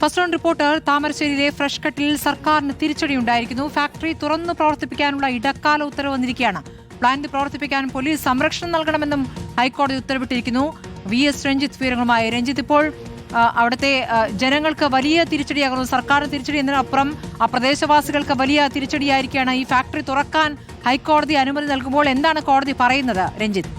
First on reporter താമരശ്ശേരിയിലെ fresh കട്ടിൽ സർക്കാരിന് തിരിച്ചടിയുണ്ടായിരിക്കുന്നു. Factory തുറന്നു പ്രവർത്തിപ്പിക്കാനുള്ള ഇടക്കാല ഉത്തരവ് വന്നിരിക്കുകയാണ്. പ്ലാന്റ് പ്രവർത്തിപ്പിക്കാൻ പോലീസ് സംരക്ഷണം നൽകണമെന്നും ഹൈക്കോടതി ഉത്തരവിട്ടിരിക്കുന്നു. VS രഞ്ജിത്ത് വിവരങ്ങളുമായി. രഞ്ജിത്ത്, ഇപ്പോൾ അവിടുത്തെ ജനങ്ങൾക്ക് വലിയ തിരിച്ചടിയാകുന്നു. സർക്കാരിന് തിരിച്ചടി എന്നതിനപ്പുറം ആ പ്രദേശവാസികൾക്ക് വലിയ തിരിച്ചടിയായിരിക്കുകയാണ്. ഈ ഫാക്ടറി തുറക്കാൻ ഹൈക്കോടതി അനുമതി നൽകുമ്പോൾ എന്താണ് കോടതി പറയുന്നത്? രഞ്ജിത്ത്.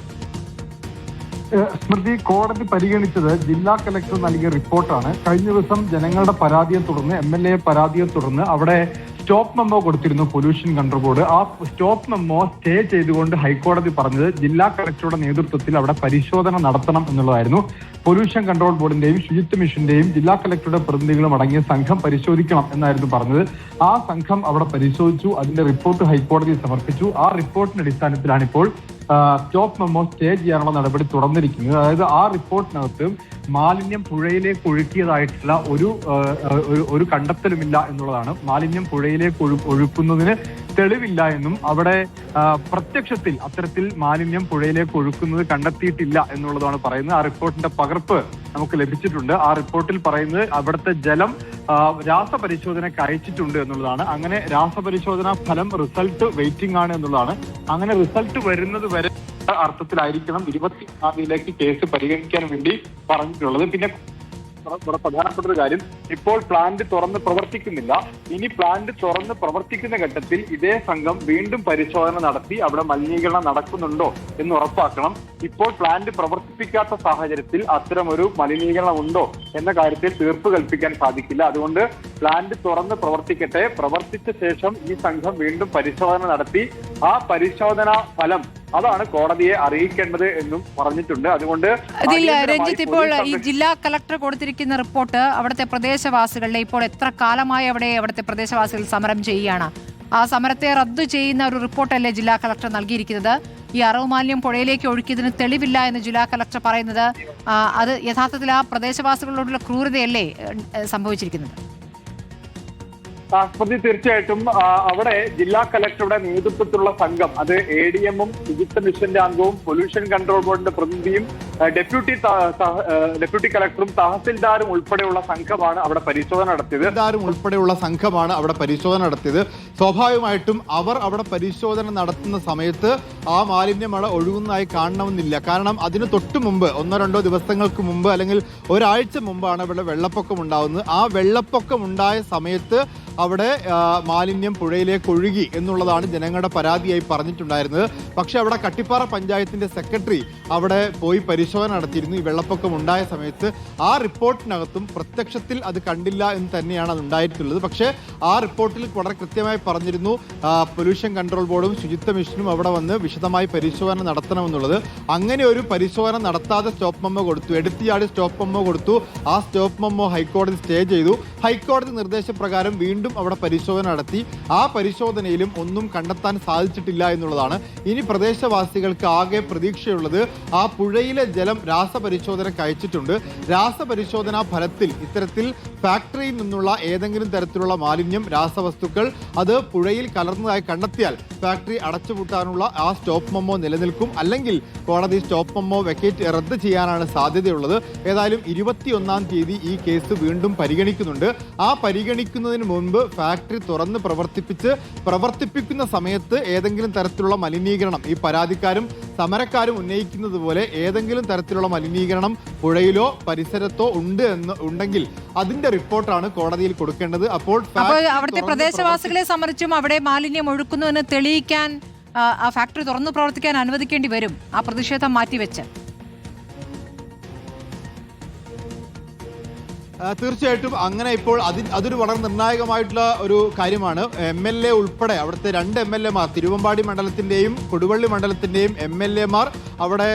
സ്മൃതി, കോടതി പരിഗണിച്ചത് ജില്ലാ കലക്ടർ നൽകിയ റിപ്പോർട്ടാണ്. കഴിഞ്ഞ ദിവസം ജനങ്ങളുടെ പരാതിയെ തുടർന്ന് MLA പരാതിയെ തുടർന്ന് അവിടെ സ്റ്റോപ്പ് മെമ്മോ കൊടുത്തിരുന്നു പൊല്യൂഷൻ കൺട്രോൾ ബോർഡ്. ആ സ്റ്റോപ്പ് മെമ്മോ സ്റ്റേ ചെയ്തുകൊണ്ട് ഹൈക്കോടതി പറഞ്ഞത് ജില്ലാ കലക്ടറുടെ നേതൃത്വത്തിൽ അവിടെ പരിശോധന നടത്തണം എന്നുള്ളതായിരുന്നു. പൊല്യൂഷൻ കൺട്രോൾ ബോർഡിന്റെയും ശുചിത്വ മിഷന്റെയും ജില്ലാ കലക്ടറുടെ പ്രതിനിധികളും അടങ്ങിയ സംഘം പരിശോധിക്കണം എന്നായിരുന്നു പറഞ്ഞത്. ആ സംഘം അവിടെ പരിശോധിച്ചു. അതിന്റെ റിപ്പോർട്ട് ഹൈക്കോടതിയിൽ സമർപ്പിച്ചു. ആ റിപ്പോർട്ടിന്റെ അടിസ്ഥാനത്തിലാണ് ഇപ്പോൾ സ്റ്റോപ്പ് മെമ്മോ സ്റ്റേ ചെയ്യാനുള്ള നടപടി തുടർന്നിരിക്കുന്നത്. അതായത് ആ റിപ്പോർട്ടിനകത്ത് മാലിന്യം പുഴയിലേക്ക് ഒഴുക്കിയതായിട്ടുള്ള ഒരു കണ്ടെത്തലുമില്ല എന്നുള്ളതാണ്. മാലിന്യം പുഴയിലേക്ക് ഒഴുക്കുന്നതിന് തെളിവില്ല എന്നും അവിടെ പ്രത്യക്ഷത്തിൽ അത്തരത്തിൽ മാലിന്യം പുഴയിലേക്ക് ഒഴുക്കുന്നത് കണ്ടെത്തിയിട്ടില്ല എന്നുള്ളതാണ് പറയുന്നത്. ആ റിപ്പോർട്ടിന്റെ പകർപ്പ് നമുക്ക് ലഭിച്ചിട്ടുണ്ട്. ആ റിപ്പോർട്ടിൽ പറയുന്നത് അവിടുത്തെ ജലം രാസപരിശോധനയ്ക്ക് അയച്ചിട്ടുണ്ട് എന്നുള്ളതാണ്. അങ്ങനെ രാസപരിശോധനാ ഫലം റിസൾട്ട് വെയിറ്റിംഗ് ആണ് എന്നുള്ളതാണ്. അങ്ങനെ റിസൾട്ട് വരുന്നത് വരെ അർത്ഥത്തിലായിരിക്കണം 24-ാം തീയതിയിലേക്ക് കേസ് പരിഗണിക്കാൻ വേണ്ടി പറഞ്ഞിട്ടുള്ളത്. പിന്നെ പ്രധാനപ്പെട്ട ഒരു കാര്യം, ഇപ്പോൾ പ്ലാന്റ് തുറന്ന് പ്രവർത്തിക്കുന്നില്ല. ഇനി പ്ലാന്റ് തുറന്ന് പ്രവർത്തിക്കുന്ന ഘട്ടത്തിൽ ഇതേ സംഘം വീണ്ടും പരിശോധന നടത്തി അവിടെ മലിനീകരണം നടക്കുന്നുണ്ടോ എന്ന് ഉറപ്പാക്കണം. ഇപ്പോൾ പ്ലാന്റ് പ്രവർത്തിപ്പിക്കാത്ത സാഹചര്യത്തിൽ അത്തരമൊരു മലിനീകരണം ഉണ്ടോ എന്ന കാര്യത്തിൽ തീർപ്പ് കൽപ്പിക്കാൻ സാധിക്കില്ല. അതുകൊണ്ട് പ്ലാന്റ് തുറന്ന് പ്രവർത്തിക്കട്ടെ. പ്രവർത്തിച്ച ശേഷം ഈ സംഘം വീണ്ടും പരിശോധന നടത്തി ആ പരിശോധനാ ഫലം അതാണ് കോടതിയെ അറിയിക്കേണ്ടത് എന്നും പറഞ്ഞിട്ടുണ്ട്. അതുകൊണ്ട് രഞ്ജിത്ത്, ഇപ്പോൾ ഈ ജില്ലാ കളക്ടർ കൊടുത്തിരിക്കുന്ന റിപ്പോർട്ട് അവിടുത്തെ പ്രദേശവാസികളുടെ ഇപ്പോൾ എത്ര കാലമായി അവിടുത്തെ പ്രദേശവാസികൾ സമരം ചെയ്യുകയാണ്. ആ സമരത്തെ റദ്ദു ചെയ്യുന്ന ഒരു റിപ്പോർട്ടല്ലേ ജില്ലാ കളക്ടർ നൽകിയിരിക്കുന്നത്. ഈ അറവ് മാലിന്യം പുഴയിലേക്ക് ഒഴുക്കിയതിന് തെളിവില്ല എന്ന് ജില്ലാ കളക്ടർ പറയുന്നത് അത് യഥാർത്ഥത്തിൽ ആ പ്രദേശവാസികളോടുള്ള ക്രൂരതയല്ലേ സംഭവിച്ചിരിക്കുന്നത്? തീർച്ചയായിട്ടും അവിടെ ജില്ലാ കലക്ടറുടെ നേതൃത്വത്തിലുള്ള സംഘം, അത് ADM-ഉം ശുചിത്വ മിഷന്റെ അംഗവും പൊല്യൂഷൻ കൺട്രോൾ ബോർഡിന്റെ പ്രതിനിധിയും ഡെപ്യൂട്ടി കളക്ടറും തഹസിൽദാരും ഉൾപ്പെടെയുള്ള സംഘമാണ് അവിടെ പരിശോധന നടത്തിയത്. സ്വാഭാവികമായിട്ടും അവർ അവിടെ പരിശോധന നടത്തുന്ന സമയത്ത് ആ മാലിന്യം അവിടെ ഒഴുകുന്നതായി കാണണമെന്നില്ല. കാരണം അതിന് തൊട്ട് മുമ്പ് 1-2 ദിവസങ്ങൾക്ക് മുമ്പ് അല്ലെങ്കിൽ ഒരാഴ്ച മുമ്പാണ് ഇവിടെ വെള്ളപ്പൊക്കം ഉണ്ടാകുന്നത്. ആ വെള്ളപ്പൊക്കം ഉണ്ടായ സമയത്ത് അവിടെ മാലിന്യം പുഴയിലേക്ക് ഒഴുകി എന്നുള്ളതാണ് ജനങ്ങളുടെ പരാതിയായി പറഞ്ഞിട്ടുണ്ടായിരുന്നത്. പക്ഷെ അവിടെ കട്ടിപ്പാറ പഞ്ചായത്തിന്റെ സെക്രട്ടറി അവിടെ പോയി പരിശോധന നടത്തിയിരുന്നു ഈ വെള്ളപ്പൊക്കം ഉണ്ടായ സമയത്ത്. ആ റിപ്പോർട്ടിനകത്തും പ്രത്യക്ഷത്തിൽ അത് കണ്ടില്ല എന്ന് തന്നെയാണ് അത് ഉണ്ടായിട്ടുള്ളത്. പക്ഷേ ആ റിപ്പോർട്ടിൽ വളരെ കൃത്യമായി പറഞ്ഞിരുന്നു പൊല്യൂഷൻ കൺട്രോൾ ബോർഡും ശുചിത്വ മിഷനും അവിടെ വന്ന് വിശദമായി പരിശോധന നടത്തണമെന്നുള്ളത്. അങ്ങനെ ഒരു പരിശോധന നടത്താതെ സ്റ്റോപ്പ് മെമ്മോ കൊടുത്തു, എടുത്തിയാടി സ്റ്റോപ്പ് മെമ്മോ കൊടുത്തു. ആ സ്റ്റോപ്പ് മെമ്മോ ഹൈക്കോടതി സ്റ്റേ ചെയ്തു. ഹൈക്കോടതി നിർദ്ദേശപ്രകാരം വീണ്ടും അവിടെ പരിശോധന നടത്തി. ആ പരിശോധനയിലും ഒന്നും കണ്ടെത്താൻ സാധിച്ചിട്ടില്ല എന്നുള്ളതാണ്. ഇനി പ്രദേശവാസികൾക്ക് ആകെ പ്രതീക്ഷയുള്ളത് ആ പുഴയിലെ ജലം രാസപരിശോധനയ്ക്ക് അയച്ചിട്ടുണ്ട്. രാസപരിശോധനാ ഫലത്തിൽ ഇത്തരത്തിൽ ഫാക്ടറിയിൽ നിന്നുള്ള ഏതെങ്കിലും തരത്തിലുള്ള മാലിന്യം, രാസവസ്തുക്കൾ അത് പുഴയിൽ കലർന്നതായി കണ്ടെത്തിയാൽ ഫാക്ടറി അടച്ചുപൂട്ടാനുള്ള ആ സ്റ്റോപ്പ് മെമ്മോ നിലനിൽക്കും. അല്ലെങ്കിൽ കോടതി സ്റ്റോപ്പ് മെമ്മോ റദ്ദ് ചെയ്യാനാണ് സാധ്യതയുള്ളത്. ഏതായാലും 21-ാം തീയതി ഈ കേസ് വീണ്ടും പരിഗണിക്കുന്നുണ്ട്. ആ പരിഗണിക്കുന്നതിന് മുൻപ് ഫാക്ടറി തുറന്ന് പ്രവർത്തിപ്പിക്കുന്ന സമയത്ത് ഏതെങ്കിലും തരത്തിലുള്ള മലിനീകരണം, ഈ പരാതിക്കാരും സമരക്കാരും ഉന്നയിക്കുന്നത് പോലെ ഏതെങ്കിലും തരത്തിലുള്ള മലിനീകരണം പുഴയിലോ പരിസരത്തോ ഉണ്ടെങ്കിൽ അതിന്റെ റിപ്പോർട്ടാണ് കോടതിയിൽ കൊടുക്കേണ്ടത്. അപ്പോൾ അവിടുത്തെ പ്രദേശവാസികളെ സംബന്ധിച്ചും അവിടെ മാലിന്യം ഒഴുക്കുന്നുവെന്ന് തെളിയിക്കാൻ ആ ഫാക്ടറി തുറന്നു പ്രവർത്തിക്കാൻ അനുവദിക്കേണ്ടി വരും. ആ പ്രതിഷേധം മാറ്റിവെച്ച് തീർച്ചയായിട്ടും അങ്ങനെ ഇപ്പോൾ അതൊരു വളരെ നിർണായകമായിട്ടുള്ള ഒരു കാര്യമാണ്. MLA ഉൾപ്പെടെ അവിടുത്തെ 2 MLA-മാർ, തിരുവമ്പാടി മണ്ഡലത്തിന്റെയും കൊടുവള്ളി മണ്ഡലത്തിന്റെയും MLA-മാർ അവിടെ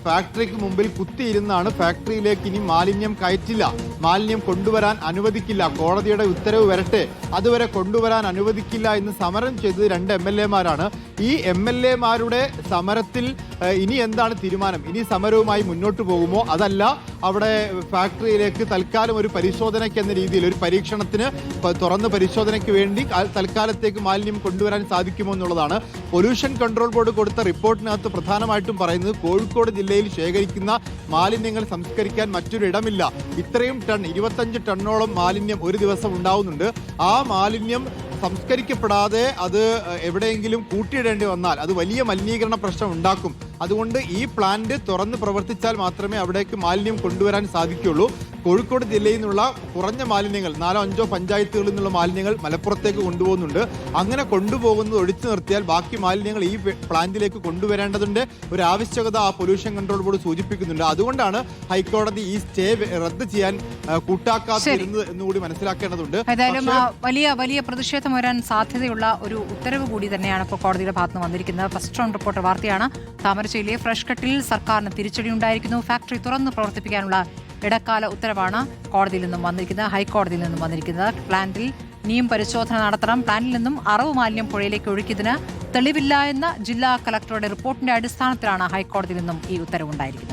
ഫാക്ടറിക്ക് മുമ്പിൽ കുത്തിയിരുന്നാണ് ഫാക്ടറിയിലേക്ക് ഇനി മാലിന്യം കയറ്റില്ല, മാലിന്യം കൊണ്ടുവരാൻ അനുവദിക്കില്ല, കോടതിയുടെ ഉത്തരവ് വരട്ടെ, അതുവരെ കൊണ്ടുവരാൻ അനുവദിക്കില്ല എന്ന് സമരം ചെയ്തത് 2 MLA-മാരാണ്. ഈ MLA-മാരുടെ സമരത്തിൽ ഇനി എന്താണ് തീരുമാനം? ഇനി സമരവുമായി മുന്നോട്ട് പോകുമോ, അതല്ല അവിടെ ഫാക്ടറിയിലേക്ക് തൽക്കാലം ഒരു പരിശോധനയ്ക്ക് എന്ന രീതിയിൽ ഒരു പരീക്ഷണത്തിന് തുറന്ന് പരിശോധനയ്ക്ക് വേണ്ടി തൽക്കാലത്തേക്ക് മാലിന്യം കൊണ്ടുവരാൻ സാധിക്കുമോ എന്നുള്ളതാണ്. പൊല്യൂഷൻ കൺട്രോൾ ബോർഡ് കൊടുത്ത റിപ്പോർട്ടിനകത്ത് പ്രധാനമായിട്ടും പറയുന്നത് പറയുന്നത് കോഴിക്കോട് ജില്ലയിൽ ശേഖരിക്കുന്ന മാലിന്യങ്ങൾ സംസ്കരിക്കാൻ മറ്റൊരിടമില്ല. ഇത്രയും ടൺ 25 ടണ്ണോളം മാലിന്യം ഒരു ദിവസം ഉണ്ടാവുന്നുണ്ട്. ആ മാലിന്യം സംസ്കരിക്കപ്പെടാതെ അത് എവിടെയെങ്കിലും കൂട്ടിയിടേണ്ടി വന്നാൽ അത് വലിയ മലിനീകരണ പ്രശ്നം ഉണ്ടാക്കും. അതുകൊണ്ട് ഈ പ്ലാന്റ് തുറന്ന് പ്രവർത്തിച്ചാൽ മാത്രമേ അവിടേക്ക് മാലിന്യം കൊണ്ടുവരാൻ സാധിക്കുകയുള്ളൂ. കോഴിക്കോട് ജില്ലയിൽ നിന്നുള്ള കുറഞ്ഞ മാലിന്യങ്ങൾ 4-5 പഞ്ചായത്തുകളിൽ നിന്നുള്ള മാലിന്യങ്ങൾ മലപ്പുറത്തേക്ക് കൊണ്ടുപോകുന്നുണ്ട്. അങ്ങനെ കൊണ്ടുപോകുന്നത് ഒഴിച്ചു നിർത്തിയാൽ ബാക്കി മാലിന്യങ്ങൾ ഈ പ്ലാന്റിലേക്ക് കൊണ്ടുവരേണ്ടതിന്റെ ഒരു ആവശ്യകത ആ പൊല്യൂഷൻ കൺട്രോൾ ബോർഡ് സൂചിപ്പിക്കുന്നുണ്ട്. അതുകൊണ്ടാണ് ഹൈക്കോടതി ഈ സ്റ്റേ റദ്ദ് ചെയ്യാൻ കൂട്ടാക്കാതിരുന്നത് എന്നുകൂടി മനസ്സിലാക്കേണ്ടതുണ്ട്. ഏതായാലും വലിയ പ്രതിഷേധം വരാൻ സാധ്യതയുള്ള ഒരു ഉത്തരവ് കൂടി തന്നെയാണ് ഇപ്പോൾ കോടതിയുടെ ഭാഗത്ത് വന്നിരിക്കുന്നത്. ഫസ്റ്റ് റൗണ്ട് റിപ്പോർട്ടർ വാർത്തയാണ്. താമരശ്ശേരിയിലെ ഫ്രഷ് കട്ടിൽ സർക്കാരിന് തിരിച്ചടി ഉണ്ടായിരിക്കുന്നു. ഫാക്ടറി തുറന്ന് പ്രവർത്തിപ്പിക്കാനുള്ള ഇടക്കാല ഉത്തരവാണ് കോടതിയിൽ നിന്നും വന്നിരിക്കുന്നത്, ഹൈക്കോടതിയിൽ നിന്നും വന്നിരിക്കുന്നത്. പ്ലാന്റിൽ ഇനിയും പരിശോധന നടത്തണം. പ്ലാന്റിൽ നിന്നും അറവ് മാലിന്യം പുഴയിലേക്ക് ഒഴുക്കിയതിന് തെളിവില്ല എന്ന ജില്ലാ കളക്ടറുടെ റിപ്പോർട്ടിന്റെ അടിസ്ഥാനത്തിലാണ് ഹൈക്കോടതിയിൽ നിന്നും ഈ ഉത്തരവുണ്ടായിരിക്കുന്നത്.